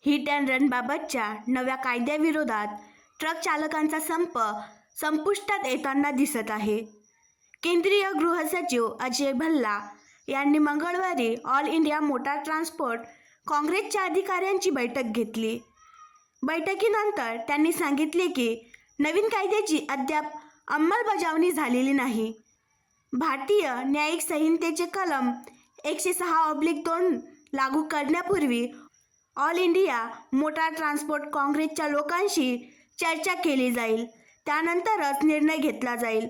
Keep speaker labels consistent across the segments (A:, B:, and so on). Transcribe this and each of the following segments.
A: Hit and रनबाबतच्या नव्या कायद्याविरोधात truck चालकांचा संप संपुष्टात येताना दिसत आहे. केंद्रीय गृहसचिव अजय भल्ला यांनी मंगळवारी ऑल इंडिया मोटार ट्रान्सपोर्ट काँग्रेसच्या अधिकाऱ्यांची बैठक घेतली. बैठकीनंतर त्यांनी सांगितले की नवीन कायद्याची अद्याप अंमलबजावणी झालेली नाही. भारतीय न्यायिक संहितेचे कलम 106/2 लागू करण्यापूर्वी ऑल इंडिया मोटार ट्रान्सपोर्ट काँग्रेसच्या लोकांशी चर्चा केली जाईल. त्यानंतरच निर्णय घेतला जाईल.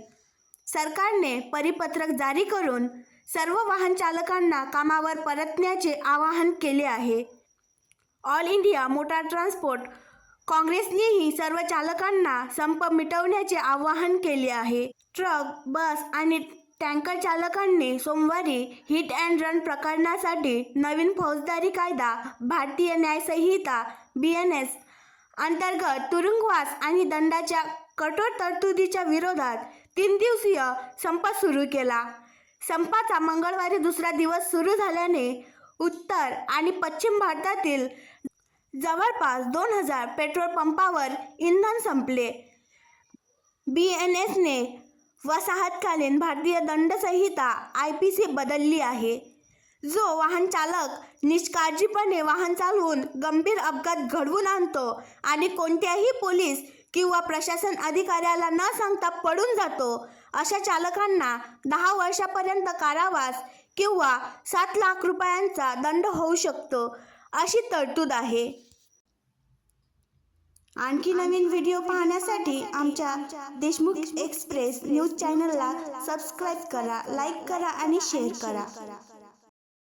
A: सरकारने परिपत्रक जारी करून सर्व वाहन चालकांना कामावर परतण्याचे आवाहन केले आहे. ऑल इंडिया मोटार ट्रान्सपोर्ट काँग्रेसनेही सर्व चालकांना संप मिटवण्याचे आवाहन केले आहे. ट्रक, बस आणि टँकर चालकांनी सोमवारी हिट अँड रन प्रकरणासाठी नवीन फौजदारी कायदा भारतीय न्याय संहिता BNS अंतर्गत तुरुंगवास आणि दंडाच्या कठोर तरतुदीच्या विरोधात 3 दिवसीय संप सुरू केला. संपाचा मंगळवारी दुसरा दिवस सुरू झाल्याने उत्तर आणि पश्चिम भारतातील जवळपास 2000 पेट्रोल पंपावर इंधन संपले. BNSने वसाहतकालीन भारतीय दंड संहिता IPC बदलली आहे, जो वाहन चालक निष्काळजीपणे वाहन चालवून गंभीर अपघात घडवून आणतो आणि कोणत्याही पोलीस किंवा प्रशासन अधिकाऱ्याला न सांगता पळून जातो अशा चालकांना 10 वर्षांपर्यंत कारावास किंवा 7 लाख रुपयांचा दंड होऊ शकतो, अशी तरतूद आहे. आणखी नवीन व्हिडिओ पाहण्यासाठी आमच्या देशमुख एक्सप्रेस न्यूज चॅनलला सबस्क्राईब करा, लाईक करा आणि शेअर करा.